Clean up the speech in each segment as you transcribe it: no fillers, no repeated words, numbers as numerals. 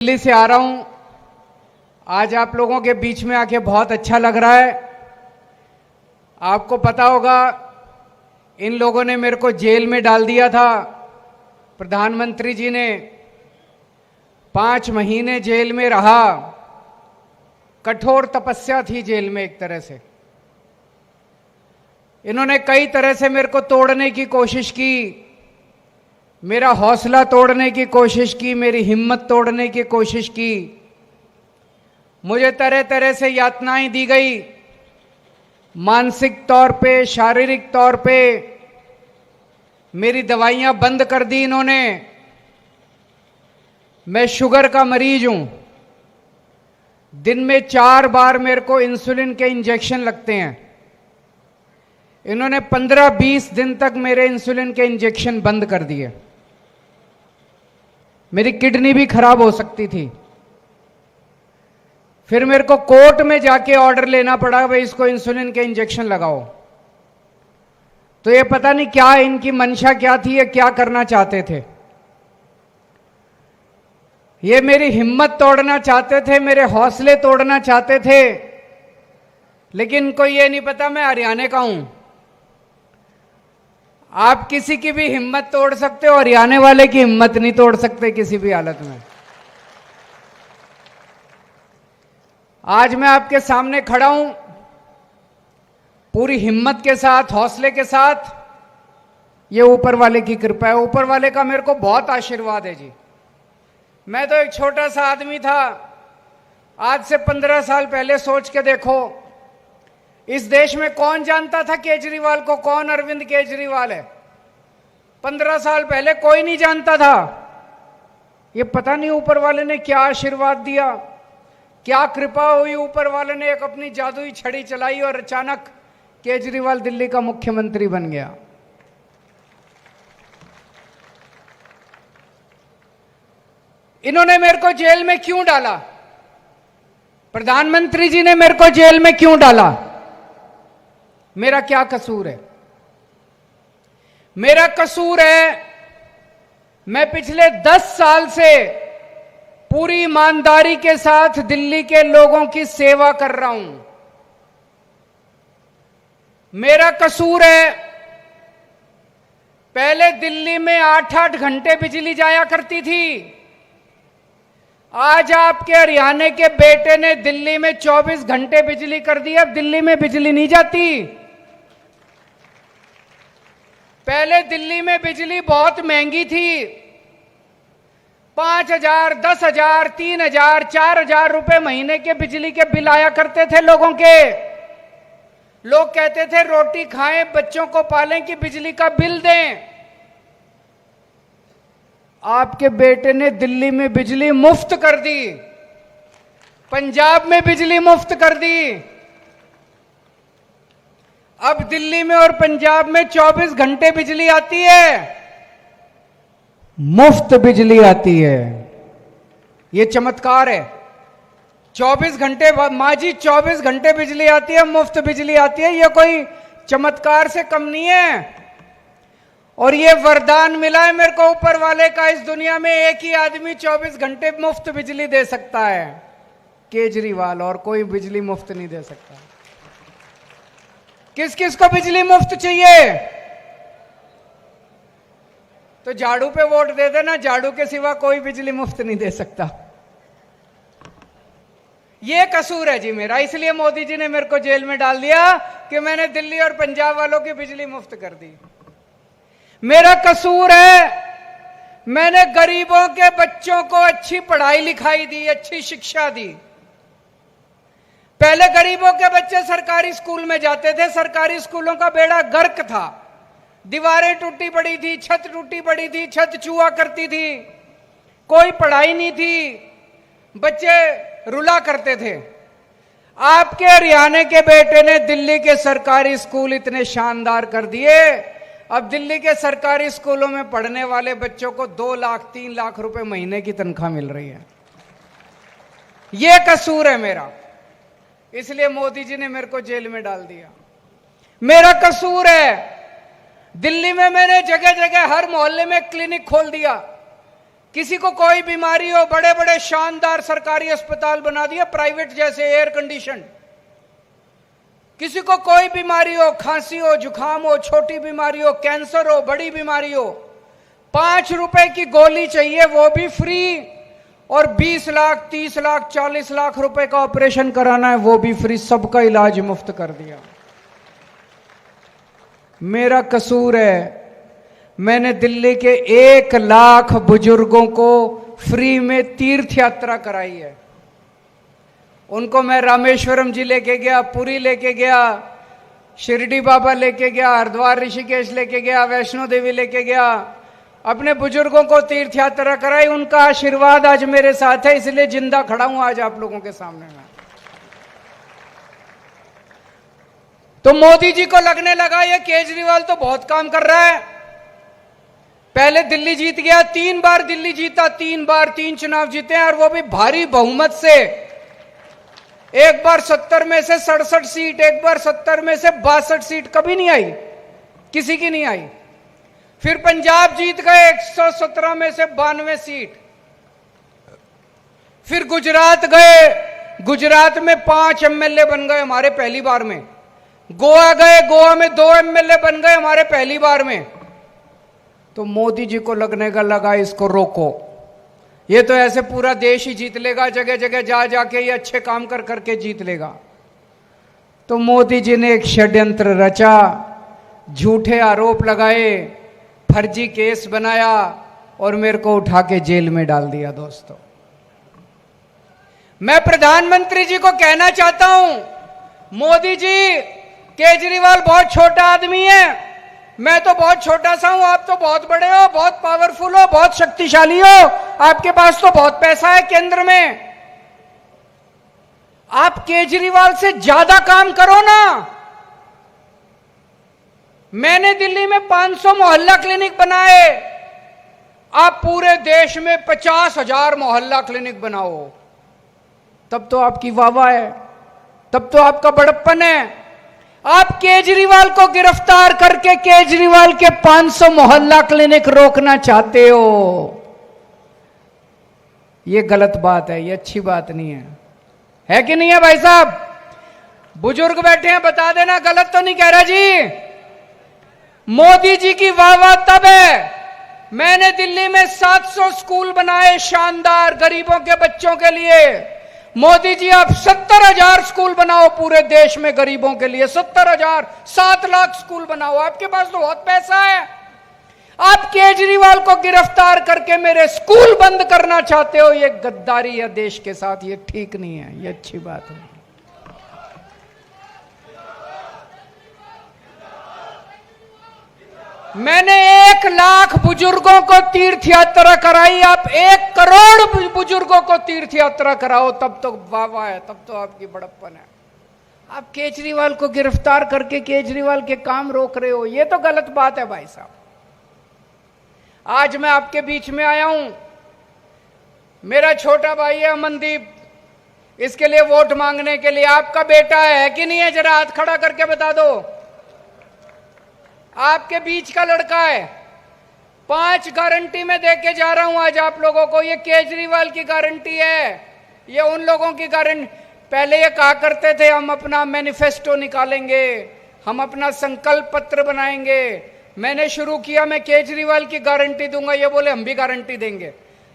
दिल्ली से आ रहा हूं। आज आप लोगों के बीच में आके बहुत अच्छा लग रहा है। आपको पता होगा इन लोगों ने मेरे को जेल में डाल दिया था। प्रधानमंत्री जी ने 5 महीने जेल में रहा। कठोर तपस्या थी जेल में एक तरह से। इन्होंने कई तरह से मेरे को तोड़ने की कोशिश की, मेरा हौसला तोड़ने की कोशिश की, मेरी हिम्मत तोड़ने की कोशिश की। मुझे तरह तरह से यातनाएं दी गई, मानसिक तौर पे, शारीरिक तौर पे। मेरी दवाइयां बंद कर दी इन्होंने। मैं शुगर का मरीज हूं। दिन में 4 बार मेरे को इंसुलिन के इंजेक्शन लगते हैं। इन्होंने 15-20 दिन तक मेरे इंसुलिन के इंजेक्शन बंद कर दिए। मेरी किडनी भी खराब हो सकती थी। फिर मेरे को कोर्ट में जाके ऑर्डर लेना पड़ा, भाई इसको इंसुलिन के इंजेक्शन लगाओ। तो ये पता नहीं क्या इनकी मंशा क्या थी, ये क्या करना चाहते थे। ये मेरी हिम्मत तोड़ना चाहते थे, मेरे हौसले तोड़ना चाहते थे। लेकिन इनको ये नहीं पता मैं हरियाणा का हूं। आप किसी की भी हिम्मत तोड़ सकते हो, हरियाणा वाले की हिम्मत नहीं तोड़ सकते किसी भी हालत में। आज मैं आपके सामने खड़ा हूं पूरी हिम्मत के साथ, हौसले के साथ। ये ऊपर वाले की कृपा है, ऊपर वाले का मेरे को बहुत आशीर्वाद है जी। मैं तो एक छोटा सा आदमी था। आज से 15 साल पहले सोच के देखो, इस देश में कौन जानता था केजरीवाल को, कौन अरविंद केजरीवाल है। 15 साल पहले कोई नहीं जानता था। ये पता नहीं ऊपर वाले ने क्या आशीर्वाद दिया, क्या कृपा हुई। ऊपर वाले ने एक अपनी जादुई छड़ी चलाई और अचानक केजरीवाल दिल्ली का मुख्यमंत्री बन गया। इन्होंने मेरे को जेल में क्यों डाला? प्रधानमंत्री जी ने मेरे को जेल में क्यों डाला? मेरा क्या कसूर है? मेरा कसूर है, मैं पिछले 10 साल से पूरी ईमानदारी के साथ दिल्ली के लोगों की सेवा कर रहा हूं। मेरा कसूर है, पहले दिल्ली में 8-8 घंटे बिजली जाया करती थी। आज आपके हरियाणा के बेटे ने दिल्ली में 24 घंटे बिजली कर दी। अब दिल्ली में बिजली नहीं जाती। पहले दिल्ली में बिजली बहुत महंगी थी। 5,000, 10,000, 3,000, 4,000 रुपए महीने के बिजली के बिल आया करते थे लोगों के। लोग कहते थे रोटी खाएं, बच्चों को पालें कि बिजली का बिल दें। आपके बेटे ने दिल्ली में बिजली मुफ्त कर दी, पंजाब में बिजली मुफ्त कर दी। अब दिल्ली में और पंजाब में 24 घंटे बिजली आती है, मुफ्त बिजली आती है। यह चमत्कार है। 24 घंटे मां जी, 24 घंटे बिजली आती है, मुफ्त बिजली आती है। यह कोई चमत्कार से कम नहीं है। और ये वरदान मिला है मेरे को ऊपर वाले का। इस दुनिया में एक ही आदमी 24 घंटे मुफ्त बिजली दे सकता है, केजरीवाल। और कोई बिजली मुफ्त नहीं दे सकता। किस किस को बिजली मुफ्त चाहिए तो झाड़ू पे वोट दे देना। झाड़ू के सिवा कोई बिजली मुफ्त नहीं दे सकता। ये कसूर है जी मेरा। इसलिए मोदी जी ने मेरे को जेल में डाल दिया कि मैंने दिल्ली और पंजाब वालों की बिजली मुफ्त कर दी। मेरा कसूर है, मैंने गरीबों के बच्चों को अच्छी पढ़ाई लिखाई दी, अच्छी शिक्षा दी। पहले गरीबों के बच्चे सरकारी स्कूल में जाते थे। सरकारी स्कूलों का बेड़ा गर्क था। दीवारें टूटी पड़ी थी, छत टूटी पड़ी थी, छत चूहा करती थी, कोई पढ़ाई नहीं थी, बच्चे रुला करते थे। आपके हरियाणा के बेटे ने दिल्ली के सरकारी स्कूल इतने शानदार कर दिए। अब दिल्ली के सरकारी स्कूलों में पढ़ने वाले बच्चों को 2 लाख 3 लाख रुपए महीने की तनख्वाह मिल रही है। यह कसूर है मेरा। इसलिए मोदी जी ने मेरे को जेल में डाल दिया। मेरा कसूर है, दिल्ली में मैंने जगह जगह हर मोहल्ले में क्लिनिक खोल दिया। किसी को कोई बीमारी हो, बड़े बड़े शानदार सरकारी अस्पताल बना दिए, प्राइवेट जैसे एयर कंडीशन। किसी को कोई बीमारी हो, खांसी हो, जुकाम हो, छोटी बीमारी हो, कैंसर हो, बड़ी बीमारी हो, 5 रुपए की गोली चाहिए, वो भी फ्री। और 20 लाख, 30 लाख, 40 लाख रुपए का ऑपरेशन कराना है, वो भी फ्री। सबका इलाज मुफ्त कर दिया। मेरा कसूर है, मैंने दिल्ली के 1 लाख बुजुर्गों को फ्री में तीर्थ यात्रा कराई है। उनको मैं रामेश्वरम जी लेके गया, पुरी लेके गया, शिरडी बाबा लेके गया, हरिद्वार ऋषिकेश लेके गया, वैष्णो देवी लेके गया। अपने बुजुर्गों को तीर्थ यात्रा कराई। उनका आशीर्वाद आज मेरे साथ है, इसलिए जिंदा खड़ा हूं आज आप लोगों के सामने में। तो मोदी जी को लगने लगा ये केजरीवाल तो बहुत काम कर रहा है। पहले दिल्ली जीत गया, 3 बार दिल्ली जीता, 3 बार 3 चुनाव जीते हैं, और वो भी भारी बहुमत से। एक बार 70 में से 67 सीट, एक बार 70 में से 62 सीट, कभी नहीं आई, किसी की नहीं आई। फिर पंजाब जीत गए, 117 में से 92 सीट। फिर गुजरात गए, गुजरात में 5 एमएलए बन गए हमारे पहली बार में। गोवा गए, गोवा में 2 एमएलए बन गए हमारे पहली बार में। तो मोदी जी को लगने का लगा इसको रोको, ये तो ऐसे पूरा देश ही जीत लेगा, जगह जगह जा जाके ये अच्छे काम कर करके जीत लेगा। तो मोदी जी ने एक षड्यंत्र रचा, झूठे आरोप लगाए, फर्जी केस बनाया और मेरे को उठा के जेल में डाल दिया। दोस्तों, मैं प्रधानमंत्री जी को कहना चाहता हूं, मोदी जी, केजरीवाल बहुत छोटा आदमी है, मैं तो बहुत छोटा सा हूं, आप तो बहुत बड़े हो, बहुत पावरफुल हो, बहुत शक्तिशाली हो, आपके पास तो बहुत पैसा है केंद्र में। आप केजरीवाल से ज्यादा काम करो ना। मैंने दिल्ली में 500 मोहल्ला क्लिनिक बनाए, आप पूरे देश में 50,000 मोहल्ला क्लिनिक बनाओ, तब तो आपकी वाहवाह है, तब तो आपका बड़प्पन है। आप केजरीवाल को गिरफ्तार करके केजरीवाल के 500 मोहल्ला क्लिनिक रोकना चाहते हो, यह गलत बात है, यह अच्छी बात नहीं है कि नहीं है भाई साहब? बुजुर्ग बैठे हैं, बता देना, गलत तो नहीं कह रहा जी? मोदी जी की वाहवाह तब है, मैंने दिल्ली में 700 स्कूल बनाए शानदार गरीबों के बच्चों के लिए। मोदी जी, आप 70,000 स्कूल बनाओ पूरे देश में गरीबों के लिए, 70,000, 7 लाख स्कूल बनाओ, आपके पास तो बहुत पैसा है। आप केजरीवाल को गिरफ्तार करके मेरे स्कूल बंद करना चाहते हो, ये गद्दारी है देश के साथ, ये ठीक नहीं है, ये अच्छी बात है। मैंने 1 लाख बुजुर्गों को तीर्थ यात्रा कराई, आप 1 करोड़ बुजुर्गों को तीर्थ यात्रा कराओ, तब तो वाह है, तब तो आपकी बड़प्पन है। आप केजरीवाल को गिरफ्तार करके केजरीवाल के काम रोक रहे हो, ये तो गलत बात है भाई साहब। आज मैं आपके बीच में आया हूं, मेरा छोटा भाई है अमनदीप, इसके लिए वोट मांगने के लिए। आपका बेटा है कि नहीं है? जरा हाथ खड़ा करके बता दो। आपके बीच का लड़का है। 5 गारंटी में देके जा रहा हूं आज आप लोगों को। ये केजरीवाल की गारंटी है, ये उन लोगों की गारंटी। पहले ये कहा करते थे हम अपना मैनिफेस्टो निकालेंगे, हम अपना संकल्प पत्र बनाएंगे। मैंने शुरू किया, मैं केजरीवाल की गारंटी दूंगा, ये बोले हम भी गारंटी देंगे।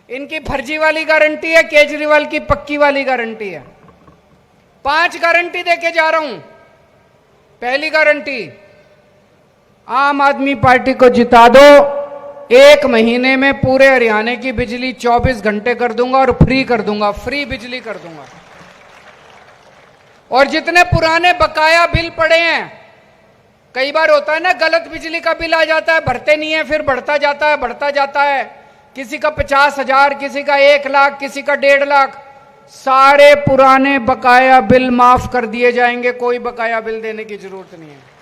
इनकी फर्जी वाली गारंटी है, केजरीवाल की पक्की वाली गारंटी है। 5 गारंटी देके जा रहा हूं। पहली गारंटी, आम आदमी पार्टी को जिता दो, 1 महीने में पूरे हरियाणा की बिजली 24 घंटे कर दूंगा और फ्री कर दूंगा, फ्री बिजली कर दूंगा। और जितने पुराने बकाया बिल पड़े हैं, कई बार होता है ना, गलत बिजली का बिल आ जाता है, भरते नहीं है, फिर बढ़ता जाता है, बढ़ता जाता है। किसी का 50,000, किसी का 1 लाख, किसी का 1.5 लाख। सारे पुराने बकाया बिल माफ कर दिए जाएंगे, कोई बकाया बिल देने की जरूरत नहीं है।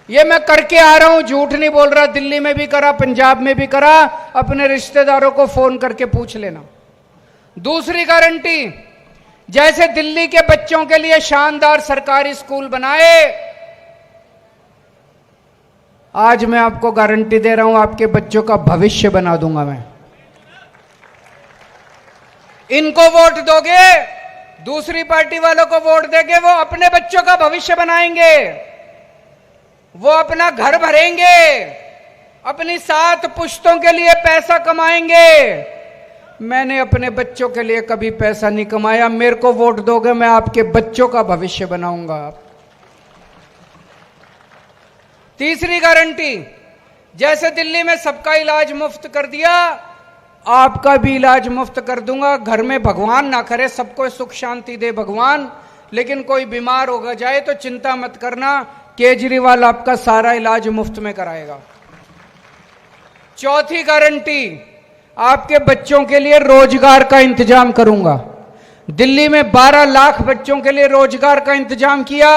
ये मैं करके आ रहा हूं, झूठ नहीं बोल रहा। दिल्ली में भी करा, पंजाब में भी करा, अपने रिश्तेदारों को फोन करके पूछ लेना। दूसरी गारंटी, जैसे दिल्ली के बच्चों के लिए शानदार सरकारी स्कूल बनाए, आज मैं आपको गारंटी दे रहा हूं, आपके बच्चों का भविष्य बना दूंगा मैं। इनको वोट दोगे, दूसरी पार्टी वालों को वोट देंगे, वो अपने बच्चों का भविष्य बनाएंगे, वो अपना घर भरेंगे, अपनी 7 पुश्तों के लिए पैसा कमाएंगे। मैंने अपने बच्चों के लिए कभी पैसा नहीं कमाया। मेरे को वोट दोगे, मैं आपके बच्चों का भविष्य बनाऊंगा। तीसरी गारंटी, जैसे दिल्ली में सबका इलाज मुफ्त कर दिया, आपका भी इलाज मुफ्त कर दूंगा। घर में भगवान ना करे, सबको सुख शांति दे भगवान, लेकिन कोई बीमार होगा जाए तो चिंता मत करना, केजरीवाल आपका सारा इलाज मुफ्त में कराएगा। चौथी गारंटी, आपके बच्चों के लिए रोजगार का इंतजाम करूंगा। दिल्ली में 12 लाख बच्चों के लिए रोजगार का इंतजाम किया।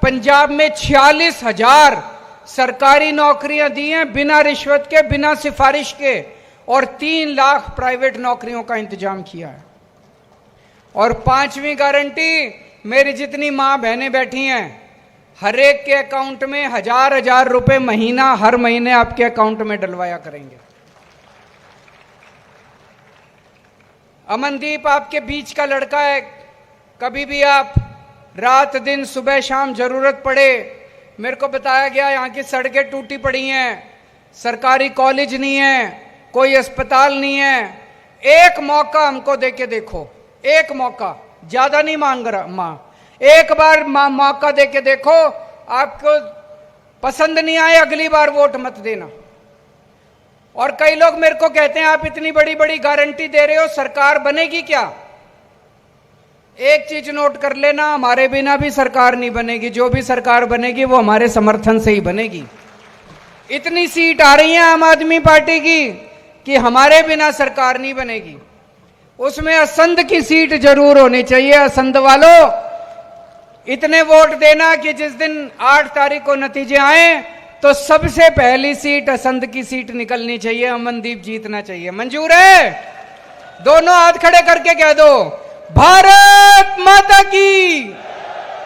पंजाब में 46,000 सरकारी नौकरियां दी हैं बिना रिश्वत के, बिना सिफारिश के, और 3 लाख प्राइवेट नौकरियों का इंतजाम किया है। और 5वीं गारंटी, मेरी जितनी मां बहनें बैठी हैं, हर एक के अकाउंट में 1000 रुपए महीना हर महीने आपके अकाउंट में डलवाया करेंगे। अमनदीप आपके बीच का लड़का है, कभी भी आप रात दिन सुबह शाम जरूरत पड़े, मेरे को बताया गया यहाँ की सड़कें टूटी पड़ी हैं, सरकारी कॉलेज नहीं है, कोई अस्पताल नहीं है, एक मौका हमको दे के देखो, एक मौका, ज्यादा नहीं मांग रहा मां, एक बार मौका दे के देखो, आपको पसंद नहीं आए अगली बार वोट मत देना। और कई लोग मेरे को कहते हैं आप इतनी बड़ी बड़ी गारंटी दे रहे हो, सरकार बनेगी क्या? एक चीज नोट कर लेना, हमारे बिना भी सरकार नहीं बनेगी। जो भी सरकार बनेगी वो हमारे समर्थन से ही बनेगी। इतनी सीट आ रही है आम आदमी पार्टी की कि हमारे बिना सरकार नहीं बनेगी। उसमें असंध की सीट जरूर होनी चाहिए। असंध वालों, इतने वोट देना कि जिस दिन 8 तारीख को नतीजे आए तो सबसे पहली सीट असंध की सीट निकलनी चाहिए, अमनदीप जीतना चाहिए। मंजूर है? दोनों हाथ खड़े करके कह दो, भारत माता की।